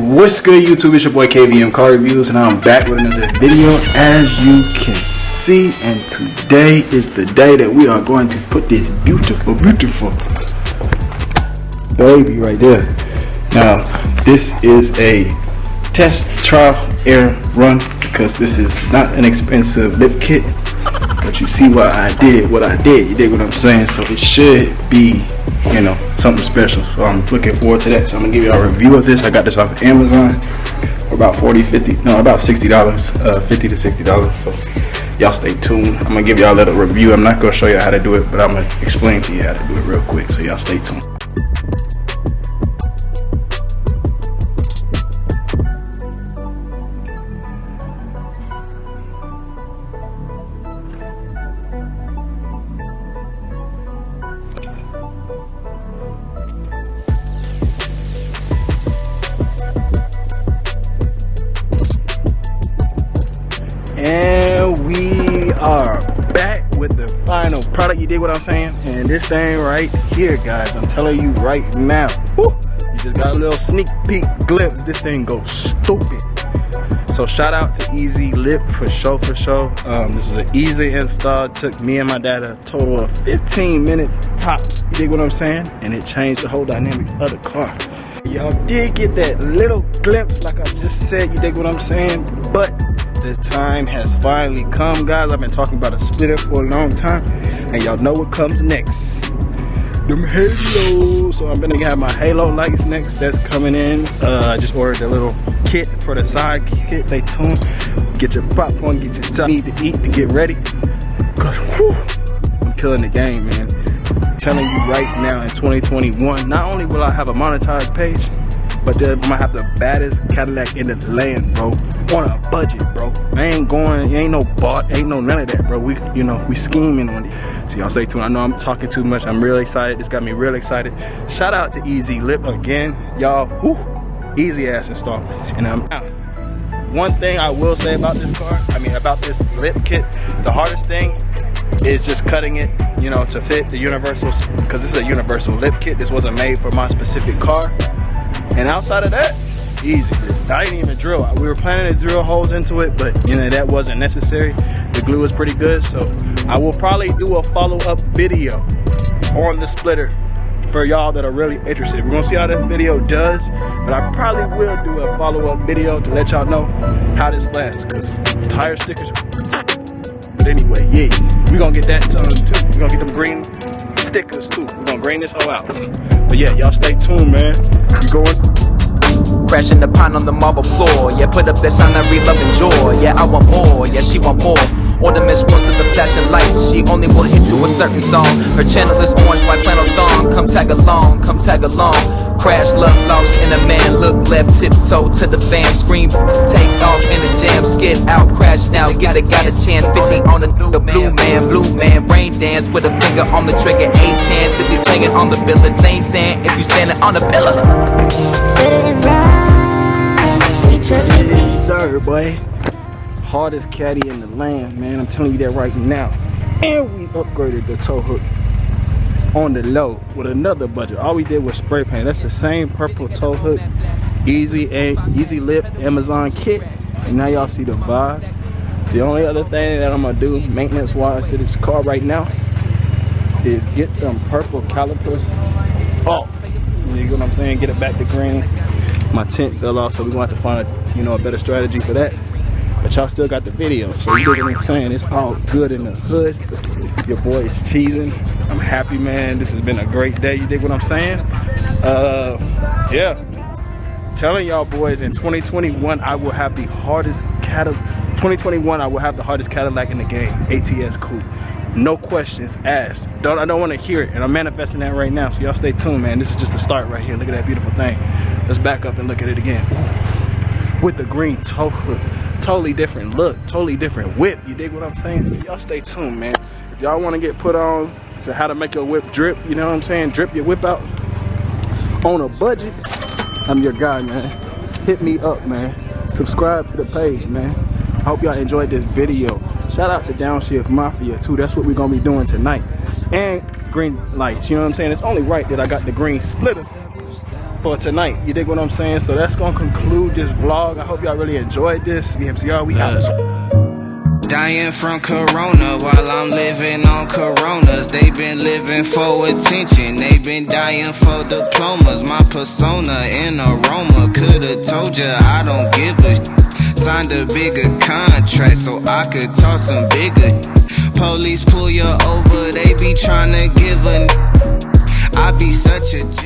What's good, YouTube? It's your boy KVM Car Reviews, and I'm back with another video, as you can see. And today is the day that we are going to put this beautiful baby right there. Now, this is a test trial air run because this is not an expensive lip kit, but you see what I did. You dig what I'm saying? So it should be, you know, something special. So I'm looking forward to that. So I'm gonna give you a review of this. I got this off of Amazon for about about $60, $50 to $60. So y'all stay tuned. I'm gonna give y'all a little review. I'm not gonna show you how to do it, but I'm gonna explain to you how to do it real quick. So y'all stay tuned. And we are back with the final product. You dig what I'm saying? And this thing right here, guys, I'm telling you right now, whoo, you just got a little sneak peek glimpse. This thing goes stupid. So shout out to Easy Lip for sure. This was an easy install. Took me and my dad a total of 15 minutes tops. You dig what I'm saying? And it changed the whole dynamics of the car. Y'all did get that little glimpse, like I just said. You dig what I'm saying? But the time has finally come, guys. I've been talking about a splitter for a long time, and y'all know what comes next. Them halos. So I'm gonna have my halo lights next. That's coming in. I just ordered a little kit for the side kit. Stay tuned. Get your popcorn, get your stuff need to eat to get ready. Cause whew, I'm killing the game, man. I'm telling you right now, in 2021, not only will I have a monetized page, but then I'm gonna have the baddest Cadillac in the land, bro. On a budget, bro. I ain't going, ain't no bought, ain't no none of that, bro. We scheming on it. So y'all stay tuned. I know I'm talking too much. I'm really excited. This got me real excited. Shout out to Easy Lip again, y'all. Easy ass installment. And I'm out. One thing I will say about this car, about this lip kit, the hardest thing is just cutting it, you know, to fit the universal, because this is a universal lip kit. This wasn't made for my specific car. And outside of that, easy. I didn't even drill. We were planning to drill holes into it, but you know, that wasn't necessary. The glue is pretty good, so I will probably do a follow-up video on the splitter for y'all that are really interested. We're gonna see how this video does, but I probably will do a follow-up video to let y'all know how this lasts, because tire stickers. But anyway, yeah, we're gonna get that done too. We're gonna get them green stickers too. We're gonna green this whole out. But yeah, y'all stay tuned, man. We going. Crashing the pine on the marble floor. Yeah, put up that sign I read love and joy. Yeah, I want more. Yeah, she want more. Ornaments one to the flashing lights. She only will hit to a certain song. Her channel is orange, white flannel thong. Come tag along, come tag along. Crash, love lost in a man. Look left, tiptoe to the fan. Scream, take off in a jam. Skid out, crash now. Got a chance. 15 on the blue man. Brain dance with a finger on the trigger. A chance if you playing on the bill. Same tan if you standing on the pillar. Yes, sir, boy. Hardest caddy in the land, man. I'm telling you that right now. And we upgraded the tow hook on the low with another budget. All we did was spray paint. That's the same purple tow hook, Easy Lip Amazon kit. And now y'all see the vibes. The only other thing that I'm gonna do maintenance wise to this car right now is get them purple calipers off. You know what I'm saying? Get it back to green. My tint fell off, so we're gonna have to find a better strategy for that. But y'all still got the video, so you know what I'm saying? It's all good in the hood. Your boy is cheesing. I'm happy, man. This has been a great day. You dig what I'm saying? Yeah. Telling y'all boys, in 2021, I will have the hardest Cadillac. 2021, I will have the hardest Cadillac in the game. ATS coupe. No questions asked. I don't want to hear it, and I'm manifesting that right now. So y'all stay tuned, man. This is just the start right here. Look at that beautiful thing. Let's back up and look at it again. With the green tow hook. Totally different look, totally different whip. You dig what I'm saying? So y'all stay tuned, man. If y'all want to get put on to how to make your whip drip, you know what I'm saying? Drip your whip out on a budget, I'm your guy, man. Hit me up, man. Subscribe to the page, man. I hope y'all enjoyed this video. Shout out to Downshift Mafia too. That's what we're gonna be doing tonight. And green lights, you know what I'm saying? It's only right that I got the green splitter for tonight. You dig what I'm saying? So that's gonna conclude this vlog. I hope y'all really enjoyed this. BMCR, we out. Dying from corona while I'm living on coronas. They been living for attention, they been dying for diplomas. My persona in aroma, coulda told ya I don't give a signed a bigger contract so I could talk some bigger. Police pull you over, they be tryna give a I be such a